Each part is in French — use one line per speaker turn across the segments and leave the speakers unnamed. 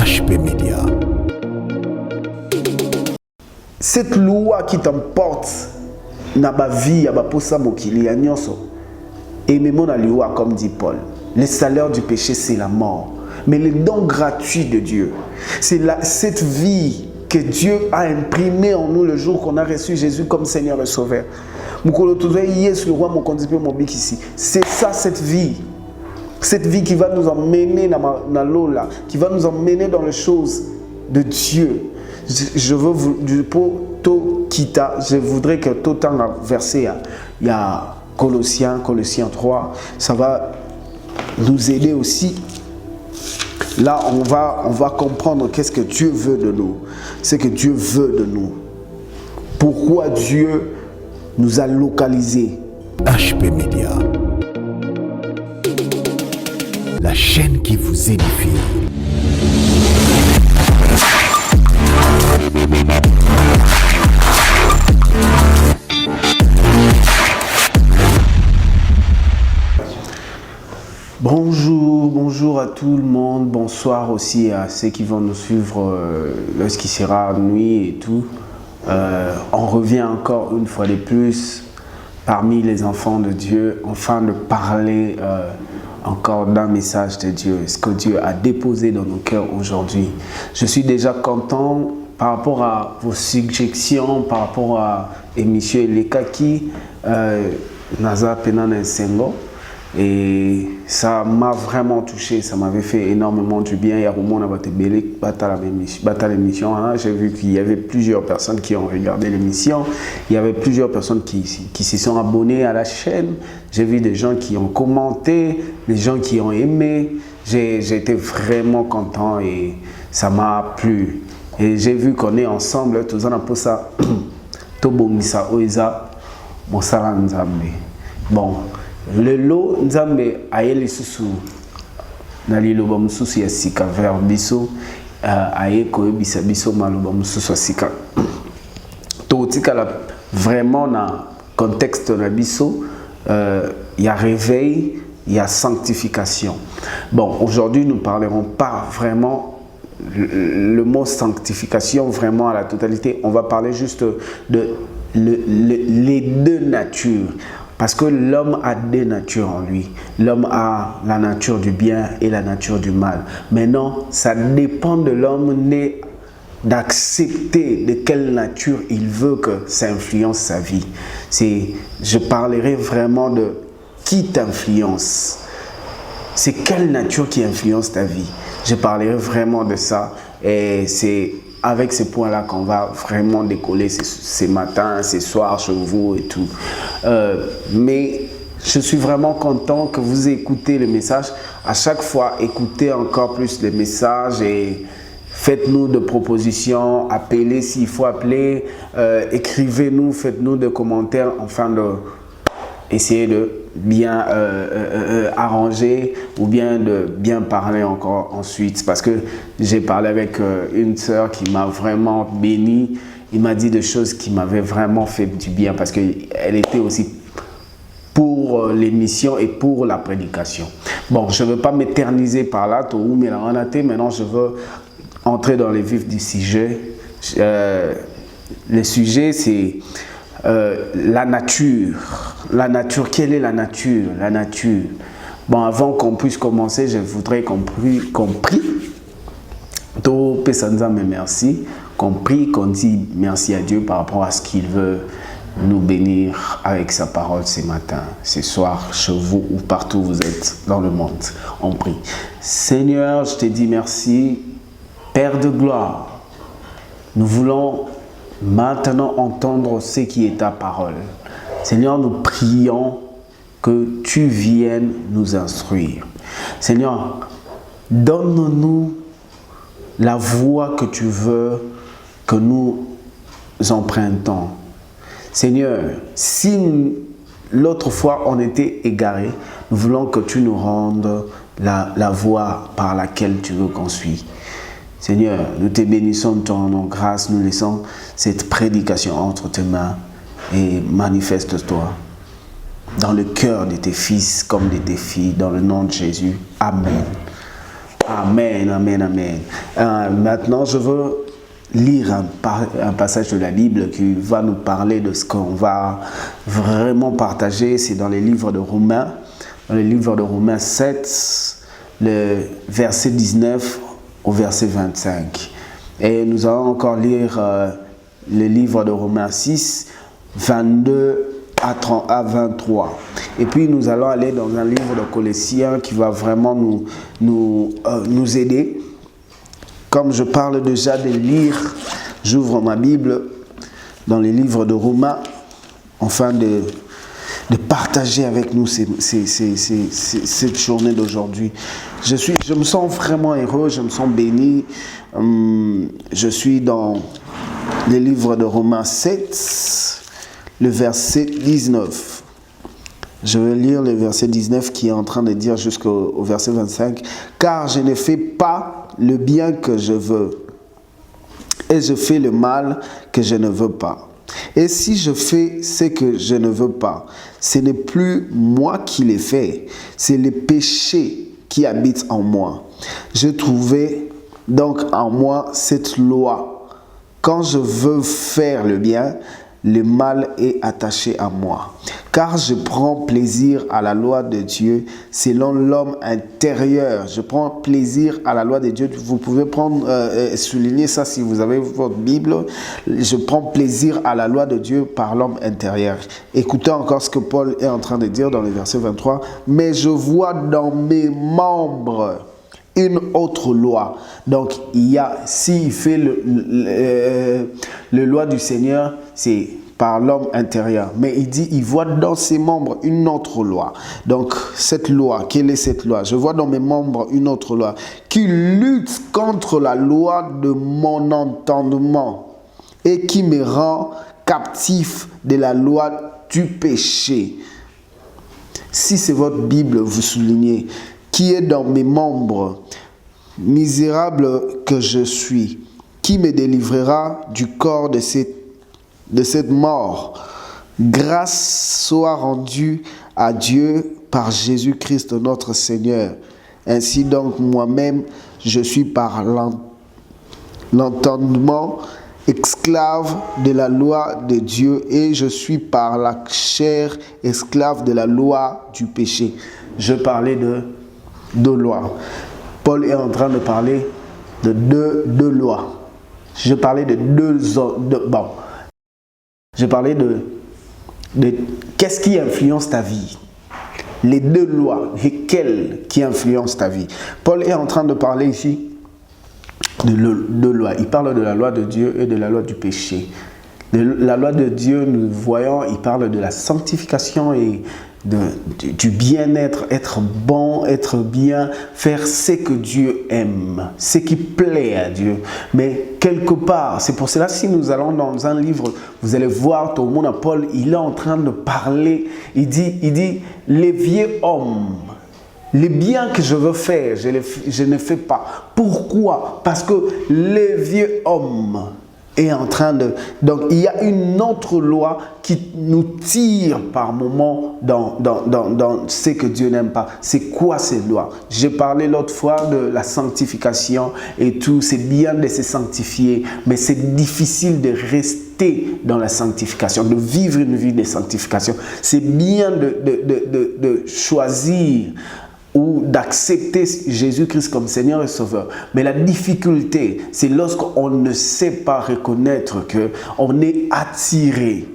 HP Media.
Cette loi qui t'emporte na ba vie ya ba posa mokili ya nyonso. Et même on a loi comme dit Paul. Le salaire du péché c'est la mort, mais le don gratuit de Dieu, c'est cette vie que Dieu a imprimée en nous le jour qu'on a reçu Jésus comme Seigneur et Sauveur. C'est ça cette vie. Cette vie qui va nous emmener dans l'Ola, qui va nous emmener dans les choses de Dieu. Je veux vous je voudrais que tout temps verset il y a Colossiens 3, ça va nous aider aussi. Là, on va comprendre qu'est-ce que Dieu veut de nous. C'est que Dieu veut de nous. Pourquoi Dieu nous a localisés.
HP Media. La chaîne qui vous édifie.
Bonjour à tout le monde, bonsoir aussi à ceux qui vont nous suivre lorsqu'il sera nuit et tout. On revient encore une fois de plus parmi les enfants de Dieu, afin de parler encore d'un message de Dieu, ce que Dieu a déposé dans nos cœurs aujourd'hui. Je suis déjà content par rapport à vos suggestions, par rapport à émission Lekaki, Naza Penana Sengo. Et ça m'a vraiment touché, ça m'avait fait énormément du bien. J'ai vu qu'il y avait plusieurs personnes qui ont regardé l'émission. Il y avait plusieurs personnes qui se sont abonnées à la chaîne. J'ai vu des gens qui ont commenté, des gens qui ont aimé. J'ai été vraiment content et ça m'a plu. Et j'ai vu qu'on est ensemble, tous en pour ça. Tobomisa Oiza, Monsala Nzambe. Bon. Le lot nzambe ayeli susu na liloba mususu ya sika vers biso aye koyebisa biso maloba mususu ya sika totikala vraiment na contexte na biso il y a réveil, il y a sanctification. Bon, aujourd'hui nous parlerons pas vraiment le mot sanctification vraiment à la totalité, on va parler juste de les deux natures. Parce que l'homme a deux natures en lui. L'homme a la nature du bien et la nature du mal. Maintenant, ça dépend de l'homme d'accepter de quelle nature il veut que ça influence sa vie. Je parlerai vraiment de qui t'influence. C'est quelle nature qui influence ta vie. Je parlerai vraiment de ça. Et c'est avec ces points-là qu'on va vraiment décoller ces matins, ces soirs chez vous et tout. Mais je suis vraiment content que vous écoutez le message. À chaque fois, écoutez encore plus les messages et faites-nous des propositions, appelez s'il faut appeler, écrivez-nous, faites-nous des commentaires, afin de essayer de bien arranger ou bien de bien parler encore ensuite, parce que j'ai parlé avec une sœur qui m'a vraiment béni. Il m'a dit des choses qui m'avaient vraiment fait du bien, parce qu'elle était aussi pour l'émission et pour la prédication. Bon, je ne veux pas m'éterniser par là, maintenant je veux entrer dans les vifs du sujet. Le sujet, c'est la nature. La nature, quelle est la nature? La nature. Bon, avant qu'on puisse commencer, je voudrais qu'on prie. Qu'on dit merci à Dieu par rapport à ce qu'il veut nous bénir avec sa parole ce matin, ce soir, chez vous ou partout où vous êtes dans le monde. On prie. Seigneur, je te dis merci, Père de gloire. Nous voulons maintenant entendre ce qui est ta parole. Seigneur, nous prions que tu viennes nous instruire. Seigneur, donne-nous la voie que tu veux que nous empruntons. Seigneur, si l'autre fois on était égarés, nous voulons que tu nous rendes la voie par laquelle tu veux qu'on suive. Seigneur, nous te bénissons de ton nom, grâce, nous laissons cette prédication entre tes mains et manifeste-toi dans le cœur de tes fils comme de tes filles, dans le nom de Jésus. Amen. Amen, amen, amen. Maintenant, je veux lire un passage de la Bible qui va nous parler de ce qu'on va vraiment partager. C'est dans les livres de Romains, dans les livres de Romains 7, le verset 19 au verset 25. Et nous allons encore lire le livre de Romains 6, 22 à 23. Et puis nous allons aller dans un livre de Colossiens qui va vraiment nous aider. Comme je parle déjà de lire, j'ouvre ma Bible dans les livres de Romains, afin de partager avec nous cette journée d'aujourd'hui. Je me sens vraiment heureux, je me sens béni. Je suis dans les livres de Romains 7, le verset 19. Je vais lire le verset 19 qui est en train de dire jusqu'au verset 25. « Car je ne fais pas le bien que je veux, et je fais le mal que je ne veux pas. Et si je fais ce que je ne veux pas, ce n'est plus moi qui l'ai fait, c'est le péché qui habite en moi. Je trouvais donc en moi cette loi. Quand je veux faire le bien, le mal est attaché à moi. Car je prends plaisir à la loi de Dieu selon l'homme intérieur. Je prends plaisir à la loi de Dieu. Vous pouvez souligner ça si vous avez votre Bible. Je prends plaisir à la loi de Dieu par l'homme intérieur. Écoutez encore ce que Paul est en train de dire dans le verset 23. Mais je vois dans mes membres une autre loi. Donc, s'il fait le loi du Seigneur, c'est par l'homme intérieur. Mais il dit, il voit dans ses membres une autre loi. Donc, cette loi, quelle est cette loi? Je vois dans mes membres une autre loi qui lutte contre la loi de mon entendement et qui me rend captif de la loi du péché. Si c'est votre Bible, vous soulignez, qui est dans mes membres, misérable que je suis, qui me délivrera du corps de cette mort. Grâce soit rendue à Dieu par Jésus-Christ notre Seigneur. Ainsi donc moi-même, je suis par l'entendement esclave de la loi de Dieu et je suis par la chair esclave de la loi du péché. Je parlais de deux lois. Paul est en train de parler de deux lois. Je parlais de je parlais de qu'est-ce qui influence ta vie. Les deux lois, lesquelles qui influencent ta vie. Paul est en train de parler ici de deux lois. Il parle de la loi de Dieu et de la loi du péché. La loi de Dieu, nous voyons, il parle de la sanctification et du bien-être, être bon, être bien, faire ce que Dieu aime, ce qui plaît à Dieu. Mais quelque part, c'est pour cela, si nous allons dans un livre, vous allez voir, tout le monde, Paul, il est en train de parler, il dit, les vieux hommes, les biens que je veux faire, je ne fais pas. Pourquoi? Parce que les vieux hommes est en train de... Donc, il y a une autre loi qui nous tire par moments dans ce que Dieu n'aime pas. C'est quoi cette loi? J'ai parlé l'autre fois de la sanctification et tout. C'est bien de se sanctifier, mais c'est difficile de rester dans la sanctification, de vivre une vie de sanctification. C'est bien de choisir ou d'accepter Jésus-Christ comme Seigneur et Sauveur. Mais la difficulté, c'est lorsqu'on ne sait pas reconnaître qu'on est attiré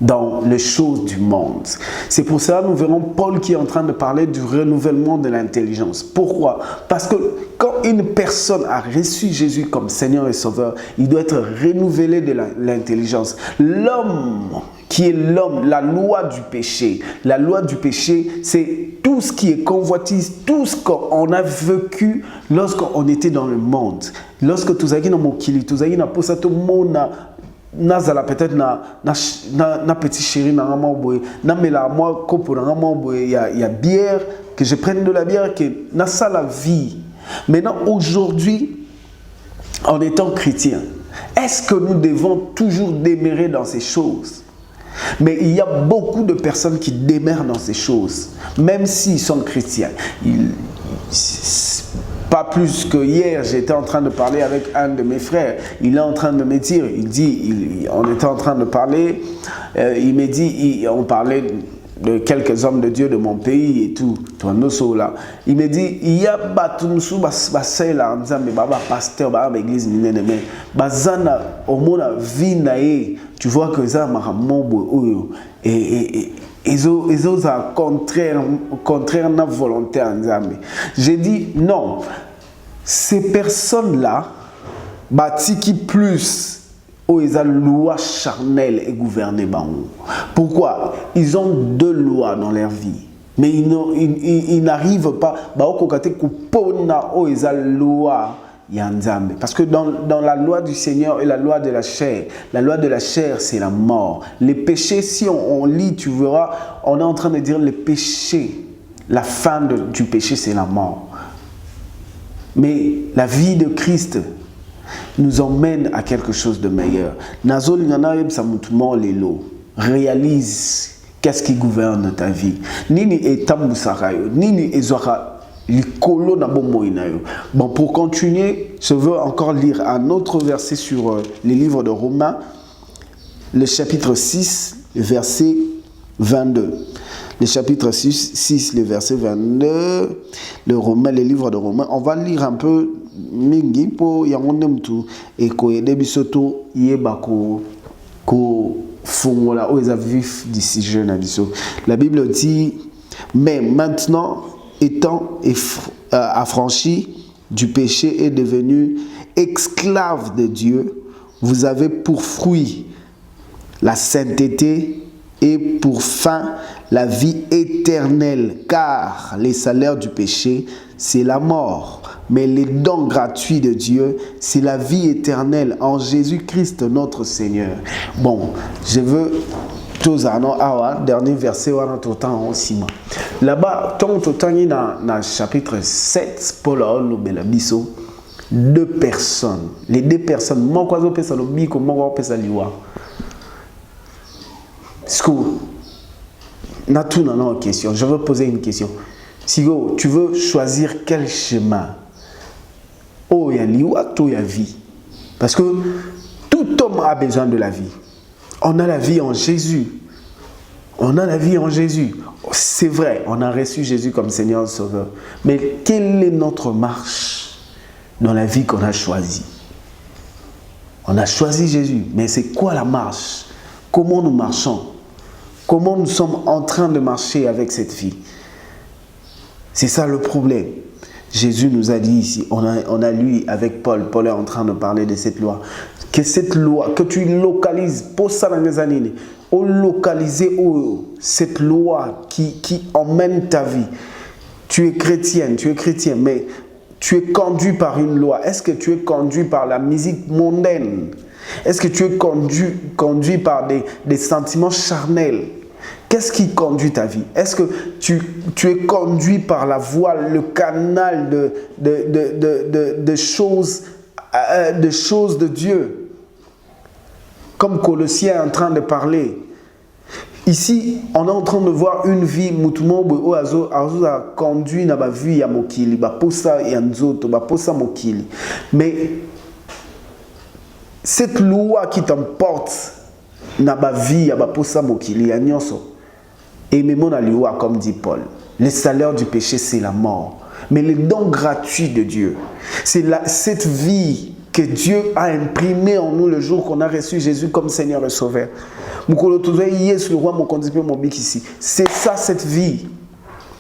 dans les choses du monde. C'est pour cela que nous verrons Paul qui est en train de parler du renouvellement de l'intelligence. Pourquoi? Parce que quand une personne a reçu Jésus comme Seigneur et Sauveur, il doit être renouvelé de l'intelligence. L'homme qui est l'homme, la loi du péché. La loi du péché, c'est tout ce qui est convoitise, tout ce qu'on a vécu lorsqu'on était dans le monde. Lorsque tu as dans mon kili, tu as dans posato mona nazala peut-être na petit chéri na maman na mela moi kopo na maman il y a bière que je prenne de la bière que na ça la vie. Maintenant aujourd'hui, en étant chrétien, est-ce que nous devons toujours demeurer dans ces choses? Mais il y a beaucoup de personnes qui demeurent dans ces choses, même s'ils sont chrétiens. Pas plus que hier, j'étais en train de parler avec un de mes frères. Il est en train de me dire, on était en train de parler, il me dit, on parlait de quelques hommes de Dieu de mon pays et tout. Il me dit, il y a Batumsu Basela, pasteur, l'église minene, mais Bazana, au monde, Vinae, tu vois que ça m'a et ils ont contraire à notre volonté en Zambie. J'ai dit non. Ces personnes-là, qui plus ils ont loi charnelle et gouverner. Pourquoi? Ils ont deux lois dans leur vie. Mais ils n'arrivent pas ils ont loi. Parce que dans la loi du Seigneur et la loi de la chair c'est la mort. Les péchés, si on lit, tu verras, on est en train de dire les péchés. La fin du péché, c'est la mort. Mais la vie de Christ nous emmène à quelque chose de meilleur. Réalise qu'est-ce qui gouverne ta vie. Nini etamusakayo, nini ezwaka. Bon, pour continuer, je veux encore lire un autre verset sur les livres de Romains, le chapitre 6, le verset 22. Le chapitre 6, le verset 22, les livres de Romains. On va lire un peu mingi pour yangonemtu et koyede bisoto yebako ko fongola aux vif d'ici jeune. La Bible dit, mais maintenant étant affranchi du péché et devenu esclave de Dieu, vous avez pour fruit la sainteté et pour fin la vie éternelle, car les salaires du péché, c'est la mort, mais les dons gratuits de Dieu, c'est la vie éternelle en Jésus-Christ notre Seigneur. Bon, je veux dernier verset là-bas, dans chapitre 7, Paul a deux personnes. Les deux personnes, je veux poser une question. Si tu veux choisir quel chemin, il y a liwa, il y a vie. Parce que tout homme a besoin de la vie. On a la vie en Jésus. On a la vie en Jésus. C'est vrai, on a reçu Jésus comme Seigneur et Sauveur. Mais quelle est notre marche dans la vie qu'on a choisie? On a choisi Jésus, mais c'est quoi la marche? Comment nous marchons? Comment nous sommes en train de marcher avec cette vie? C'est ça le problème. Jésus nous a dit ici, on a lu avec Paul est en train de parler de cette loi. Que cette loi, que tu localises, pour ça dans les années, localiser cette loi qui emmène ta vie. Tu es chrétien, mais tu es conduit par une loi. Est-ce que tu es conduit par la musique mondaine? Est-ce que tu es conduit par des sentiments charnels? Qu'est-ce qui conduit ta vie? Est-ce que tu es conduit par la voie, le canal de choses de Dieu? Comme Colossiens est en train de parler. Ici, on est en train de voir une vie mutumo a conduit na ba vie ya mokili, ba posa ya nzoto, ba posa mokili. Mais cette loi qui t'emporte na ba vie ya ba posa mokili ya nyonso. Et même on a loi comme dit Paul. Le salaire du péché c'est la mort, mais le don gratuit de Dieu, c'est cette vie que Dieu a imprimé en nous le jour qu'on a reçu Jésus comme Seigneur et Sauveur. C'est ça cette vie.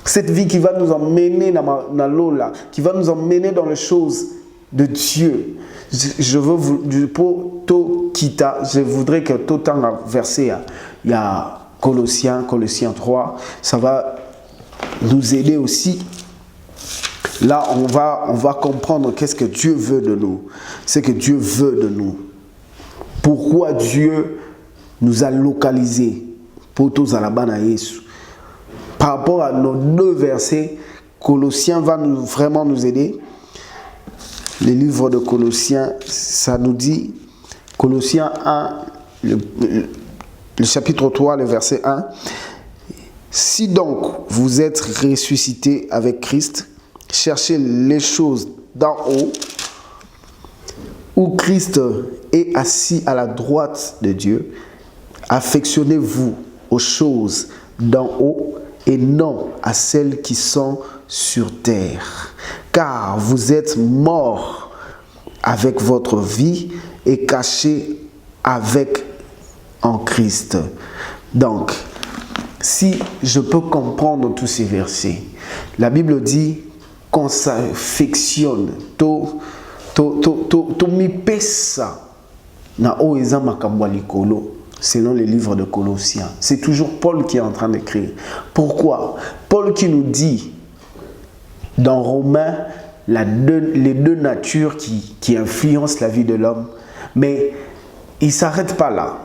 Cette vie qui va nous emmener dans l'Ola, qui va nous emmener dans les choses de Dieu. Je voudrais que tout temps verset, il y a Colossiens 3, ça va nous aider aussi. Là, on va comprendre qu'est-ce que Dieu veut de nous. C'est que Dieu veut de nous. Pourquoi Dieu nous a localisés pour tous à la bana Jésus. Par rapport à nos deux versets, Colossiens va vraiment nous aider. Le livre de Colossiens, ça nous dit, Colossiens 1, le chapitre 3, le verset 1. Si donc vous êtes ressuscités avec Christ, cherchez les choses d'en haut, où Christ est assis à la droite de Dieu. Affectionnez-vous aux choses d'en haut et non à celles qui sont sur terre. Car vous êtes morts avec votre vie et cachés avec en Christ. Donc, si je peux comprendre tous ces versets, la Bible dit qu'on s'affectionne, selon les livres de Colossiens. C'est toujours Paul qui est en train d'écrire. Pourquoi? Paul qui nous dit dans Romains les deux natures qui influencent la vie de l'homme, mais il ne s'arrête pas là.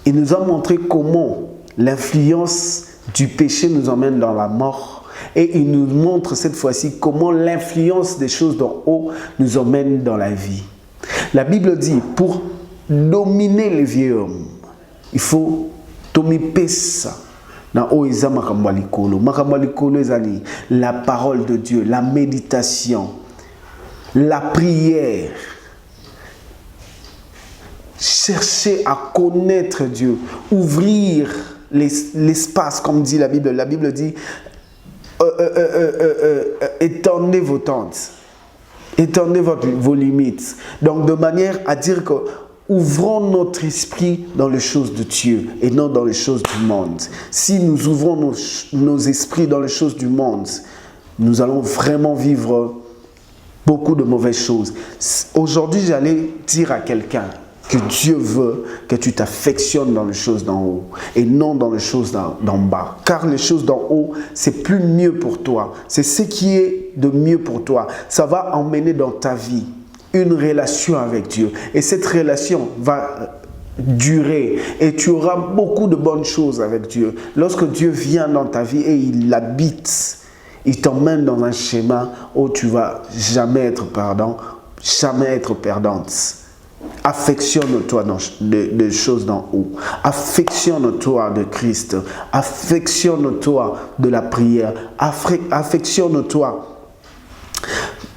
Il nous a montré comment l'influence du péché nous emmène dans la mort. Et il nous montre cette fois-ci comment l'influence des choses d'en haut nous emmène dans la vie. La Bible dit, pour dominer le vieux homme, il faut tomiper ça. La parole de Dieu, la méditation, la prière. Chercher à connaître Dieu, ouvrir l'espace, comme dit la Bible. La Bible dit étendez vos tentes, étendez vos limites. Donc de manière à dire que ouvrons notre esprit dans les choses de Dieu et non dans les choses du monde. Si nous ouvrons nos esprits dans les choses du monde, nous allons vraiment vivre beaucoup de mauvaises choses. Aujourd'hui, j'allais dire à quelqu'un que Dieu veut que tu t'affectionnes dans les choses d'en haut et non dans les choses d'en bas. Car les choses d'en haut, c'est plus mieux pour toi. C'est ce qui est de mieux pour toi. Ça va emmener dans ta vie une relation avec Dieu. Et cette relation va durer et tu auras beaucoup de bonnes choses avec Dieu. Lorsque Dieu vient dans ta vie et il habite, il t'emmène dans un schéma où tu ne vas jamais être perdant, jamais être perdante. Affectionne-toi des choses d'en haut. Affectionne-toi de Christ. Affectionne-toi de la prière. Affectionne-toi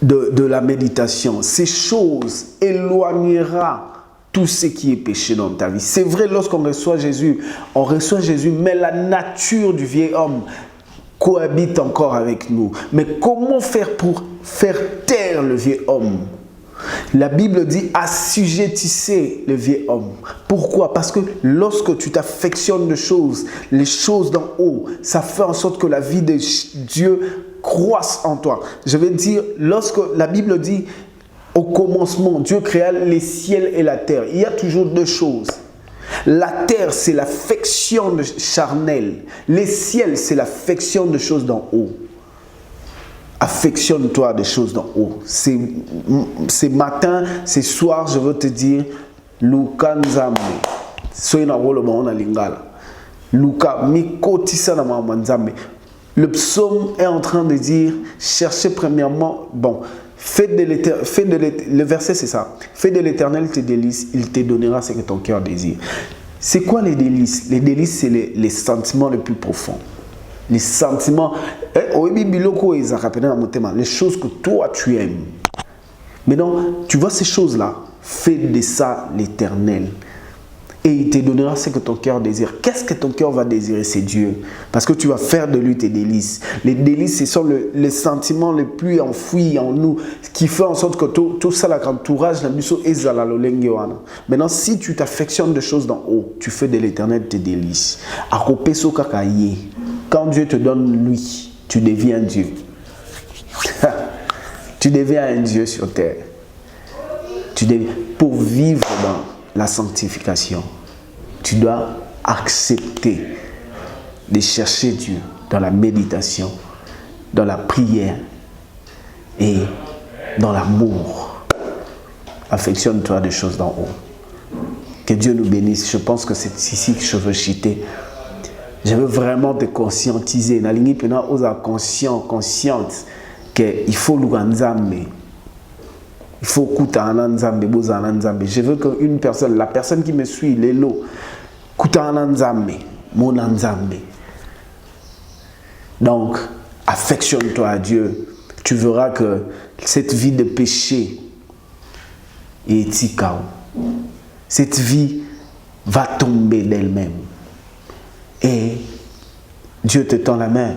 de la méditation. Ces choses éloignera tout ce qui est péché dans ta vie. C'est vrai, lorsqu'on reçoit Jésus, mais la nature du vieil homme cohabite encore avec nous. Mais comment faire pour faire taire le vieil homme? La Bible dit assujettissez le vieil homme. Pourquoi? Parce que lorsque tu t'affectionnes de choses, les choses d'en haut, ça fait en sorte que la vie de Dieu croisse en toi. Je vais dire, lorsque la Bible dit au commencement, Dieu créa les ciels et la terre, il y a toujours deux choses. La terre, c'est l'affection charnelle. Les ciels, c'est l'affection de choses d'en haut. Affectionne-toi des choses d'en haut. C'est matin, c'est soir, je veux te dire, Luka Nzambe. Soyez na wolo ba ona lingala. Luka mikotisa na mama Nzambe. Le psaume est en train de dire, cherchez premièrement, bon, le verset c'est ça. Fais de l'Éternel tes délices, il te donnera ce que ton cœur désire. C'est quoi les délices? Les délices, c'est les sentiments les plus profonds. Les sentiments, les choses que toi tu aimes. Maintenant, tu vois ces choses-là, fais de ça l'Éternel. Et il te donnera ce que ton cœur désire. Qu'est-ce que ton cœur va désirer? C'est Dieu. Parce que tu vas faire de lui tes délices. Les délices, ce sont les sentiments les plus enfouis en nous, qui fait en sorte que tout ça, l'entourage, maintenant, si tu t'affectionnes de choses d'en haut, tu fais de l'Éternel tes délices. Quand Dieu te donne lui, tu deviens Dieu. Tu deviens un Dieu sur terre. Pour vivre dans la sanctification, tu dois accepter de chercher Dieu dans la méditation, dans la prière et dans l'amour. Affectionne-toi des choses d'en haut. Que Dieu nous bénisse. Je pense que c'est ici que je veux chuter. Je veux vraiment te conscientiser. Nalingi pena osa consciente qu'il faut l'ouganzambe. Il faut kutana nzambe, bozana nzambe. Je veux qu'une personne, la personne qui me suit, l'élo, kutana nzambe, mon nzambe. Donc, affectionne-toi à Dieu. tu verras que cette vie de péché est tikao. Cette vie va tomber d'elle-même. Et Dieu te tend la main.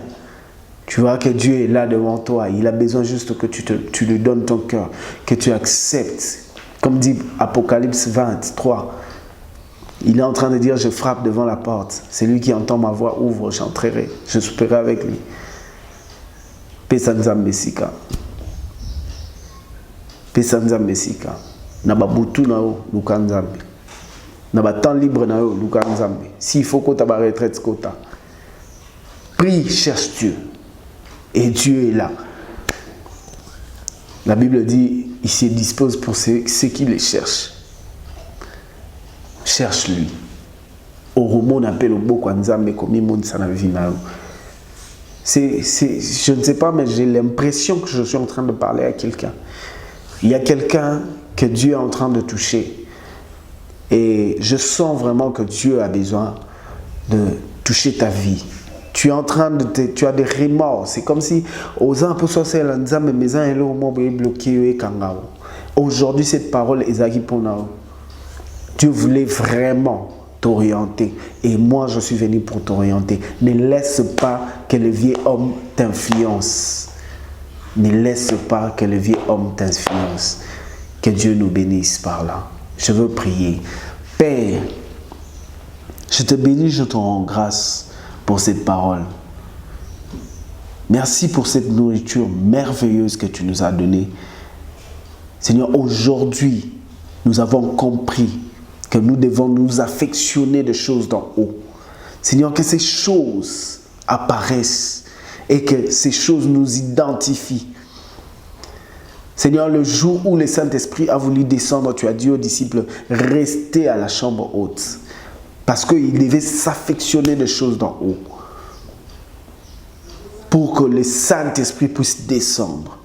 Tu vois que Dieu est là devant toi. Il a besoin juste que tu lui donnes ton cœur, que tu acceptes. Comme dit Apocalypse 23, il est en train de dire, je frappe devant la porte. Celui qui entend ma voix ouvre, j'entrerai. Je souperai avec lui. Pesa nzambe sika. Pesa nzambe sika. Na babutu na yo, luka nzambe. Na ba temps libre na yo, luka nzambe. S'il faut que tu ba retraite kota. Prie, cherche Dieu. Et Dieu est là. La Bible dit, il se dispose pour ceux qui les cherchent. Cherche-lui. Au roman, on appelle au beau Kwanzambe comme il monte sa vie. Je ne sais pas, mais j'ai l'impression que je suis en train de parler à quelqu'un. Il y a quelqu'un que Dieu est en train de toucher. Et je sens vraiment que Dieu a besoin de toucher ta vie. Tu es en train de tu as des remords. C'est comme si aujourd'hui cette parole est pour nous. Dieu voulait vraiment t'orienter. Et moi, je suis venu pour t'orienter. Ne laisse pas que le vieil homme t'influence. Ne laisse pas que le vieil homme t'influence. Que Dieu nous bénisse par là. Je veux prier. Père, je te bénis, je te rends grâce pour cette parole. Merci pour cette nourriture merveilleuse que tu nous as donnée. Seigneur, aujourd'hui, nous avons compris que nous devons nous affectionner des choses d'en haut. Seigneur, que ces choses apparaissent et que ces choses nous identifient. Seigneur, le jour où le Saint-Esprit a voulu descendre, tu as dit aux disciples, restez à la chambre haute. Parce qu'il devait s'affectionner des choses d'en haut. Pour que le Saint-Esprit puisse descendre.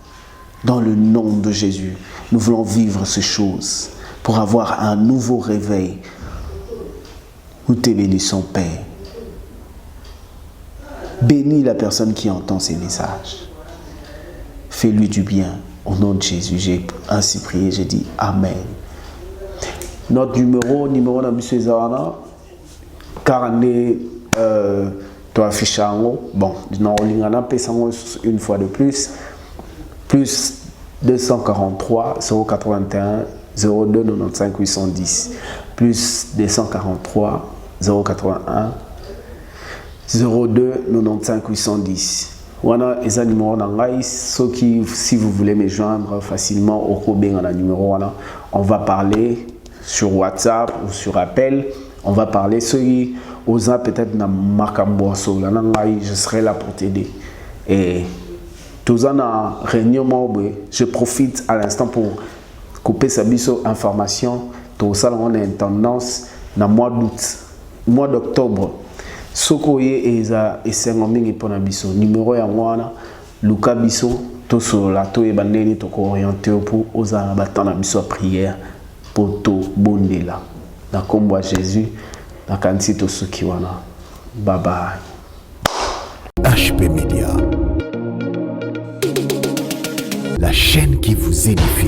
Dans le nom de Jésus, nous voulons vivre ces choses. Pour avoir un nouveau réveil. Nous te bénissons, Père. Bénis la personne qui entend ces messages. Fais-lui du bien. Au nom de Jésus, j'ai ainsi prié, j'ai dit Amen. Notre numéro de M. Zawana, 42, tu affiches en haut. Bon, une fois de plus. Plus 243, 081, 02 95 810. Plus 243, 081, 02 95 810. Wana eza numéro nangai, si vous voulez me joindre facilement au Robin na numéro wana, on va parler sur WhatsApp ou sur appel, on va parler ceux osa peut-être na makambo so la nangai, je serai là pour t'aider. Et tozana réunion je profite à l'instant pour couper sa biso information, tout ça on a une tendance na mois d'août, mois d'octobre. Sokoye eza esengo mingi pona biso numéro ya wana luka biso to sola to ebandeni to ko orienter pour oza batana biso prière pour to bondela na kombo ya Jésus na kanti to soki wana bye bye.
HP Media, la chaîne qui vous édifie.